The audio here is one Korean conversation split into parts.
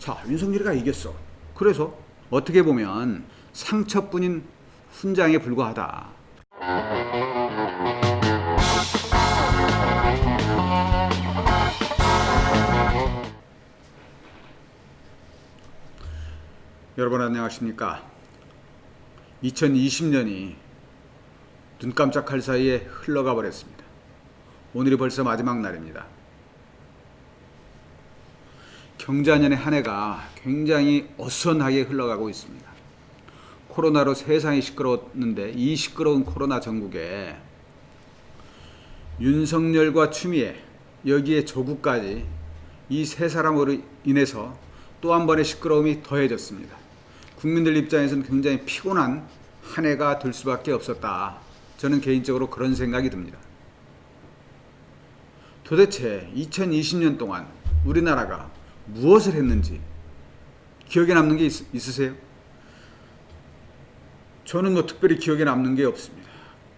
자, 윤석열이가 이겼어. 그래서 어떻게 보면 상처뿐인 훈장에 불과하다. 여러분 안녕하십니까? 2020년이 눈 깜짝할 사이에 흘러가 버렸습니다. 오늘이 벌써 마지막 날입니다. 경자년의 한 해가 굉장히 어수선하게 흘러가고 있습니다. 코로나로 세상이 시끄러웠는데 이 시끄러운 코로나 전국에 윤석열과 추미애, 여기에 조국까지 이 세 사람으로 인해서 또 한 번의 시끄러움이 더해졌습니다. 국민들 입장에서는 굉장히 피곤한 한 해가 될 수밖에 없었다. 저는 개인적으로 그런 생각이 듭니다. 도대체 2020년 동안 우리나라가 무엇을 했는지 기억에 남는 게 있으세요? 저는 특별히 기억에 남는 게 없습니다.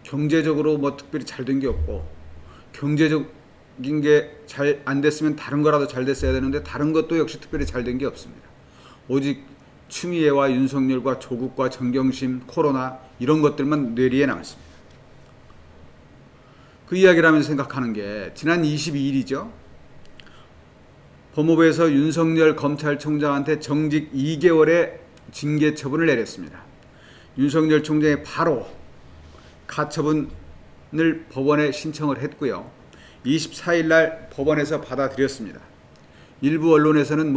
경제적으로 특별히 잘 된 게 없고, 경제적인 게 잘 안 됐으면 다른 거라도 잘 됐어야 되는데 다른 것도 역시 특별히 잘 된 게 없습니다. 오직 추미애와 윤석열과 조국과 정경심, 코로나 이런 것들만 뇌리에 남았습니다. 그 이야기를 하면서 생각하는 게 지난 22일이죠. 법무부에서 윤석열 검찰총장한테 정직 2개월의 징계 처분을 내렸습니다. 윤석열 총장이 바로 가처분을 법원에 신청을 했고요. 24일 날 법원에서 받아들였습니다. 일부 언론에서는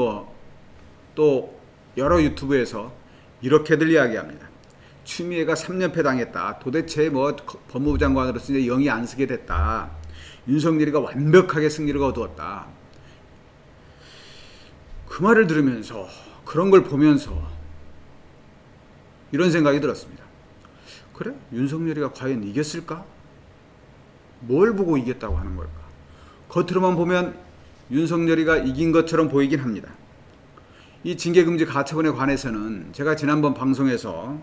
또 여러 유튜브에서 이렇게들 이야기합니다. 추미애가 3년패 당했다. 도대체 법무부 장관으로서 이제 영이 안 쓰게 됐다. 윤석열이가 완벽하게 승리를 거두었다. 그 말을 들으면서, 그런 걸 보면서 이런 생각이 들었습니다. 그래? 윤석열이가 과연 이겼을까? 뭘 보고 이겼다고 하는 걸까? 겉으로만 보면 윤석열이가 이긴 것처럼 보이긴 합니다. 이 징계금지 가처분에 관해서는 제가 지난번 방송에서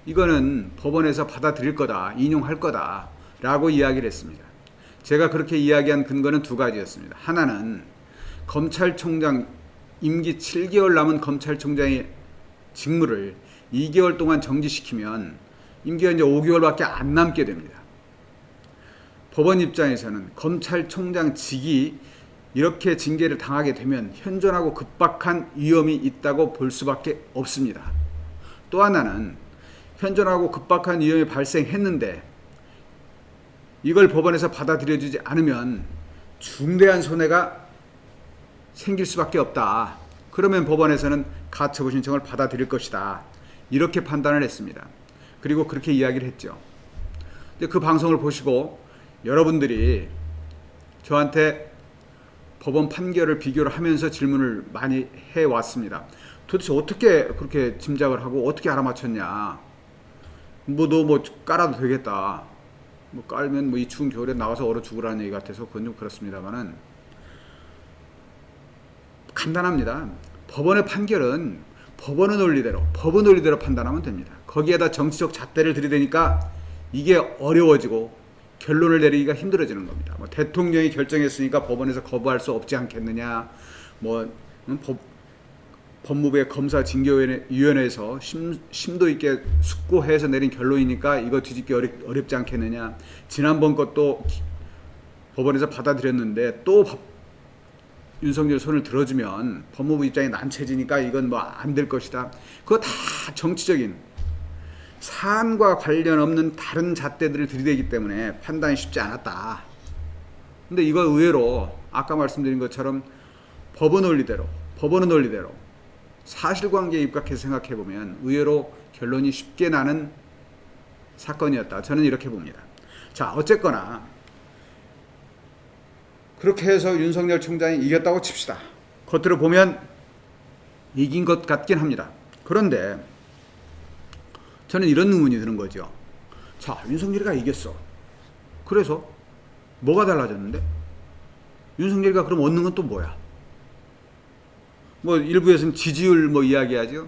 이거는 법원에서 받아들일 거다, 인용할 거다 라고 이야기를 했습니다. 제가 그렇게 이야기한 근거는 두 가지였습니다. 하나는 검찰총장 임기 7개월 남은 검찰총장의 직무를 2개월 동안 정지시키면 임기가 이제 5개월밖에 안 남게 됩니다. 법원 입장에서는 검찰총장직이 이렇게 징계를 당하게 되면 현존하고 급박한 위험이 있다고 볼 수밖에 없습니다. 또 하나는 현존하고 급박한 위험이 발생했는데 이걸 법원에서 받아들여주지 않으면 중대한 손해가 생길 수밖에 없다. 그러면 법원에서는 가처분 신청을 받아들일 것이다. 이렇게 판단을 했습니다. 그리고 그렇게 이야기를 했죠. 근데 그 방송을 보시고 여러분들이 저한테 법원 판결을 비교를 하면서 질문을 많이 해왔습니다. 도대체 어떻게 그렇게 짐작을 하고 어떻게 알아맞혔냐. 너 깔아도 되겠다. 깔면 이 추운 겨울에 나가서 얼어 죽으라는 얘기 같아서 그건 좀 그렇습니다만은 간단합니다. 법원의 판결은 법원의 논리대로, 법의 논리대로 판단하면 됩니다. 거기에다 정치적 잣대를 들이대니까 이게 어려워지고 결론을 내리기가 힘들어지는 겁니다. 대통령이 결정했으니까 법원에서 거부할 수 없지 않겠느냐. 법무부의 검사징계위원회에서 심도 있게 숙고해서 내린 결론이니까 이거 뒤집기 어렵지 않겠느냐. 지난번 것도 법원에서 받아들였는데 또 윤석열 손을 들어주면 법무부 입장이 난처해지니까 이건 안 될 것이다. 그거 다 정치적인 사안과 관련 없는 다른 잣대들을 들이대기 때문에 판단이 쉽지 않았다. 근데 이거 의외로 아까 말씀드린 것처럼 법의 논리대로, 법원의 논리대로 사실관계에 입각해서 생각해보면 의외로 결론이 쉽게 나는 사건이었다. 저는 이렇게 봅니다. 자, 어쨌거나 그렇게 해서 윤석열 총장이 이겼다고 칩시다. 겉으로 보면 이긴 것 같긴 합니다. 그런데 저는 이런 의문이 드는 거죠. 자, 윤석열이가 이겼어. 그래서 뭐가 달라졌는데? 윤석열이가 그럼 얻는 건 또 뭐야? 일부에서는 지지율 이야기하죠.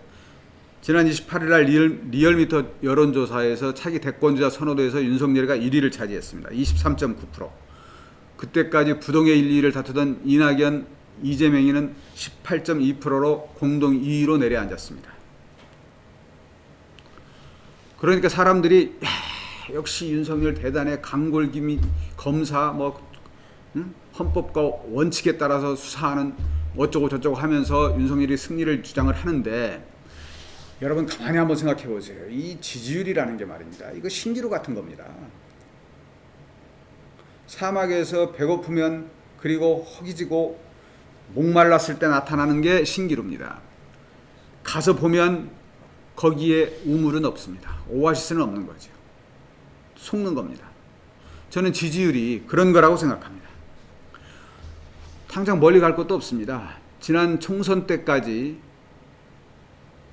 지난 28일 날 리얼미터 여론조사에서 차기 대권주자 선호도에서 윤석열이가 1위를 차지했습니다. 23.9%. 그때까지 부동의 1, 2위를 다투던 이낙연 이재명이는 18.2%로 공동 2위로 내려앉았습니다. 그러니까 사람들이 역시 윤석열 대단해, 강골김이 검사 헌법과 원칙에 따라서 수사하는 어쩌고 저쩌고 하면서 윤석열이 승리를 주장을 하는데, 여러분 가만히 한번 생각해 보세요. 이 지지율이라는 게 말입니다. 이거 신기루 같은 겁니다. 사막에서 배고프면 그리고 허기지고 목말랐을 때 나타나는 게 신기루입니다. 가서 보면 거기에 우물은 없습니다. 오아시스는 없는 거죠. 속는 겁니다. 저는 지지율이 그런 거라고 생각합니다. 당장 멀리 갈 것도 없습니다. 지난 총선 때까지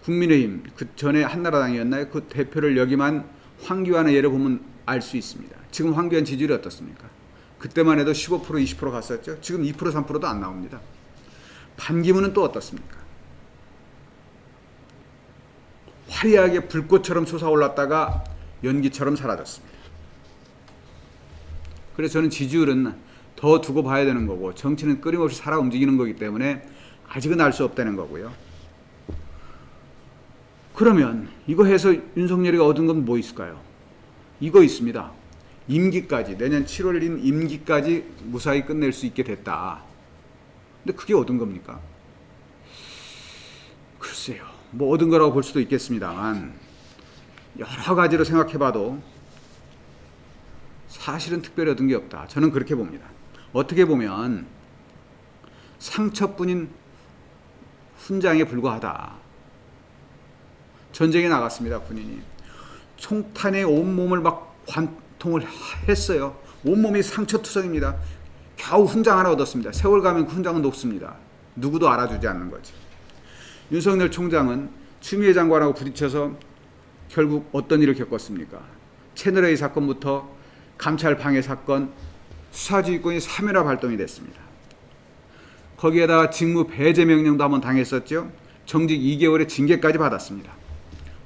국민의힘, 그 전에 한나라당이었나요? 그 대표를 역임한 황교안의 예를 보면 알 수 있습니다. 지금 황교안 지지율이 어떻습니까? 그때만 해도 15% 20% 갔었죠. 지금 2% 3%도 안 나옵니다. 반기문은 또 어떻습니까? 화려하게 불꽃처럼 솟아올랐다가 연기처럼 사라졌습니다. 그래서 저는 지지율은 더 두고 봐야 되는 거고, 정치는 끊임없이 살아 움직이는 거기 때문에 아직은 알 수 없다는 거고요. 그러면 이거 해서 윤석열이 얻은 건 뭐 있을까요? 이거 있습니다. 임기까지, 내년 7월인 임기까지 무사히 끝낼 수 있게 됐다. 근데 그게 얻은 겁니까? 글쎄요. 뭐 얻은 거라고 볼 수도 있겠습니다만, 여러 가지로 생각해봐도 사실은 특별히 얻은 게 없다. 저는 그렇게 봅니다. 어떻게 보면 상처뿐인 훈장에 불과하다. 전쟁에 나갔습니다. 군인이 총탄에 온몸을 막 관통을 했어요. 온몸이 상처투성입니다. 겨우 훈장 하나 얻었습니다. 세월 가면 그 훈장은 녹습니다. 누구도 알아주지 않는 거지. 윤석열 총장은 추미애 장관하고 부딪혀서 결국 어떤 일을 겪었습니까? 채널A 사건부터 감찰 방해 사건, 수사지휘권이 3회나 발동이 됐습니다. 거기에다가 직무 배제 명령도 한번 당했었죠. 정직 2개월의 징계까지 받았습니다.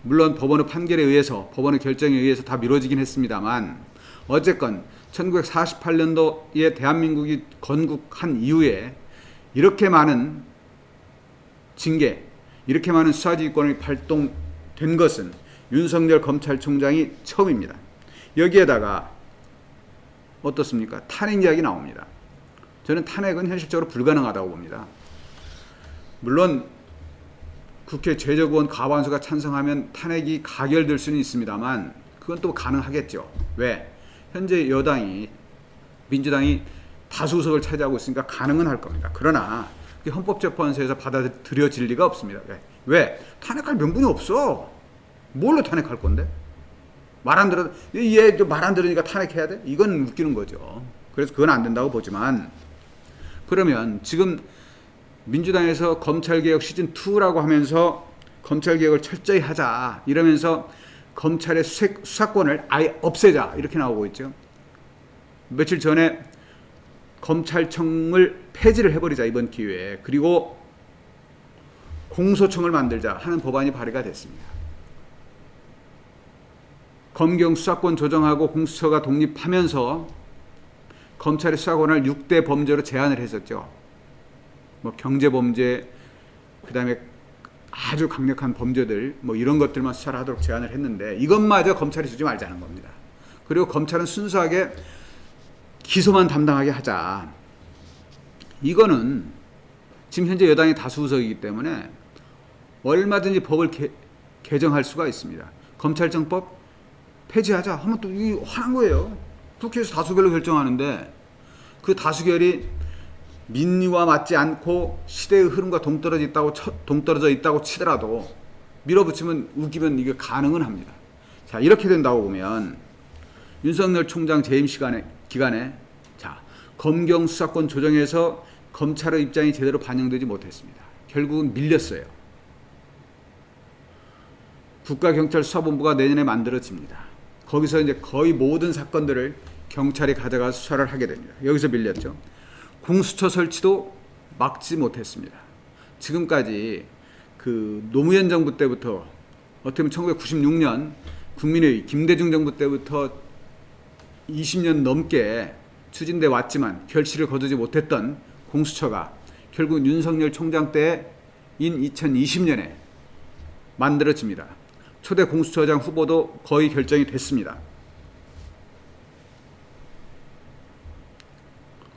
물론 법원의 판결에 의해서, 법원의 결정에 의해서 다 미뤄지긴 했습니다만, 어쨌건 1948년도에 대한민국이 건국한 이후에 이렇게 많은 징계, 이렇게 많은 수사지휘권이 발동된 것은 윤석열 검찰총장이 처음입니다. 여기에다가 어떻습니까? 탄핵 이야기 나옵니다. 저는 탄핵은 현실적으로 불가능하다고 봅니다. 물론 국회 최저구원 과반수가 찬성하면 탄핵이 가결될 수는 있습니다만, 그건 또 가능하겠죠. 왜? 현재 여당이, 민주당이 다수석을 차지하고 있으니까 가능은 할 겁니다. 그러나 헌법재판소에서 받아들여질 리가 없습니다. 왜? 탄핵할 명분이 없어. 뭘로 탄핵할 건데? 말 안 들어, 얘 말 안 들으니까 탄핵해야 돼? 이건 웃기는 거죠. 그래서 그건 안 된다고 보지만, 그러면 지금 민주당에서 검찰개혁 시즌2라고 하면서 검찰개혁을 철저히 하자 이러면서 검찰의 수사권을 아예 없애자 이렇게 나오고 있죠. 며칠 전에 검찰청을 폐지를 해버리자 이번 기회에, 그리고 공소청을 만들자 하는 법안이 발의가 됐습니다. 검경 수사권 조정하고 공수처가 독립하면서 검찰의 수사권을 6대 범죄로 제한을 했었죠. 뭐 경제범죄, 그 다음에 아주 강력한 범죄들, 뭐 이런 것들만 수사를 하도록 제한을 했는데, 이것마저 검찰이 주지 말자는 겁니다. 그리고 검찰은 순수하게 기소만 담당하게 하자. 이거는 지금 현재 여당이 다수석이기 때문에 얼마든지 법을 개정할 수가 있습니다. 검찰청법 폐지하자 하면 또 이게 화난 거예요. 국회에서 다수결로 결정하는데, 그 다수결이 민의와 맞지 않고 시대의 흐름과 동떨어져 있다고 치더라도 밀어붙이면, 우기면 이게 가능은 합니다. 자, 이렇게 된다고 보면 윤석열 총장 재임 기간에 자, 검경 수사권 조정에서 검찰의 입장이 제대로 반영되지 못했습니다. 결국은 밀렸어요. 국가경찰수사본부가 내년에 만들어집니다. 거기서 이제 거의 모든 사건들을 경찰이 가져가서 수사를 하게 됩니다. 여기서 밀렸죠. 공수처 설치도 막지 못했습니다. 지금까지 그 노무현 정부 때부터, 어떻게 보면 1996년 국민의 김대중 정부 때부터 20년 넘게 추진돼 왔지만 결실을 거두지 못했던 공수처가 결국 윤석열 총장 때인 2020년에 만들어집니다. 초대 공수처장 후보도 거의 결정이 됐습니다.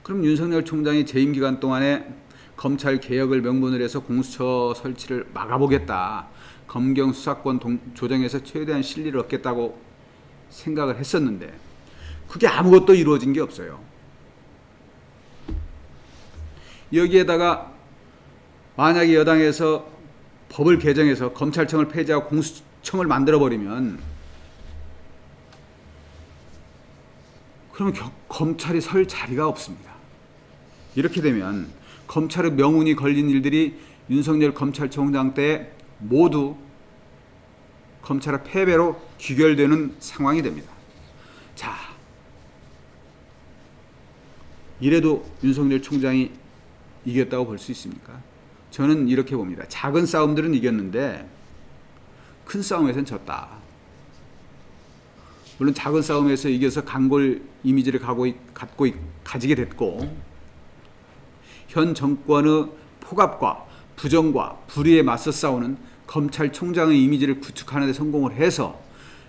그럼 윤석열 총장이 재임 기간 동안에 검찰 개혁을 명분으로 해서 공수처 설치를 막아보겠다. 검경 수사권 조정에서 최대한 실리를 얻겠다고 생각을 했었는데 그게 아무것도 이루어진 게 없어요. 여기에다가 만약에 여당에서 법을 개정해서 검찰청을 폐지하고 공수처를 만들어버리면 그러면 검찰이 설 자리가 없습니다. 이렇게 되면 검찰의 명운이 걸린 일들이 윤석열 검찰총장 때 모두 검찰의 패배로 귀결되는 상황이 됩니다. 자, 이래도 윤석열 총장이 이겼다고 볼 수 있습니까? 저는 이렇게 봅니다. 작은 싸움들은 이겼는데 큰 싸움에서는 졌다. 물론 작은 싸움에서 이겨서 강골 이미지를 가지게 됐고 현 정권의 폭압과 부정과 불의에 맞서 싸우는 검찰총장의 이미지를 구축하는 데 성공을 해서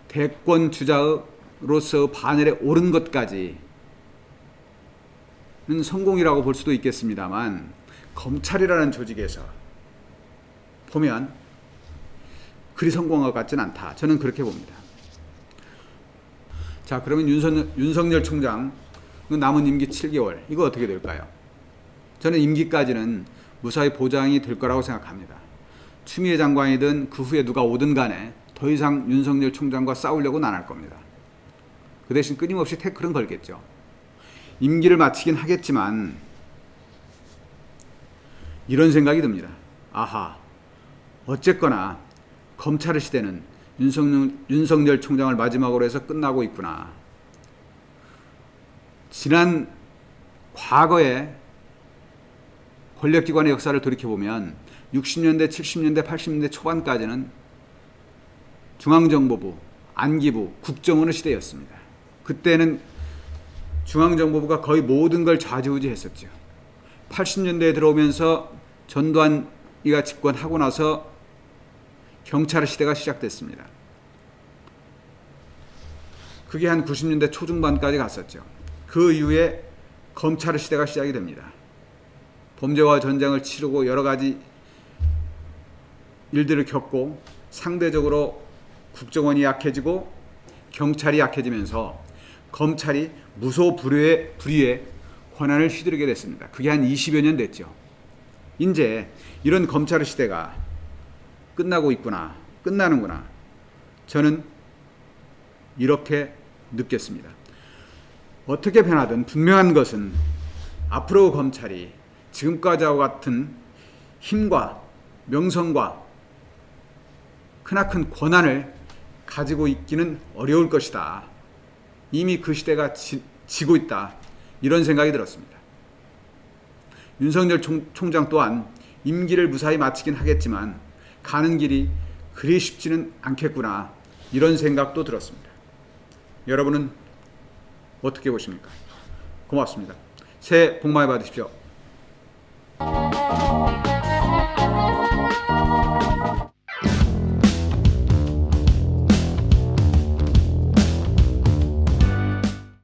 대권 주자로서 반열에 오른 것까지는 성공이라고 볼 수도 있겠습니다만 검찰이라는 조직에서 보면 그리 성공한 것 같지는 않다. 저는 그렇게 봅니다. 자, 그러면 윤석열 총장 남은 임기 7개월 이거 어떻게 될까요? 저는 임기까지는 무사히 보장이 될 거라고 생각합니다. 추미애 장관이든 그 후에 누가 오든 간에 더 이상 윤석열 총장과 싸우려고는 안 할 겁니다. 그 대신 끊임없이 태클은 걸겠죠. 임기를 마치긴 하겠지만 이런 생각이 듭니다. 아하, 어쨌거나 검찰의 시대는 윤석열 총장을 마지막으로 해서 끝나고 있구나. 지난 과거에 권력기관의 역사를 돌이켜보면 60년대, 70년대, 80년대 초반까지는 중앙정보부, 안기부, 국정원의 시대였습니다. 그때는 중앙정보부가 거의 모든 걸 좌지우지했었죠. 80년대에 들어오면서 전두환이가 집권하고 나서 경찰의 시대가 시작됐습니다. 그게 한 90년대 초중반까지 갔었죠. 그 이후에 검찰의 시대가 시작이 됩니다. 범죄와 전쟁을 치르고 여러 가지 일들을 겪고 상대적으로 국정원이 약해지고 경찰이 약해지면서 검찰이 무소불위의 권한을 휘두르게 됐습니다. 그게 한 20여 년 됐죠. 이제 이런 검찰의 시대가 끝나고 있구나, 끝나는구나. 저는 이렇게 느꼈습니다. 어떻게 변하든 분명한 것은 앞으로 검찰이 지금까지와 같은 힘과 명성과 크나큰 권한을 가지고 있기는 어려울 것이다. 이미 그 시대가 지고 있다. 이런 생각이 들었습니다. 윤석열 총장 또한 임기를 무사히 마치긴 하겠지만 가는 길이 그리 쉽지는 않겠구나. 이런 생각도 들었습니다. 여러분은 어떻게 보십니까? 고맙습니다. 새해 복 많이 받으십시오.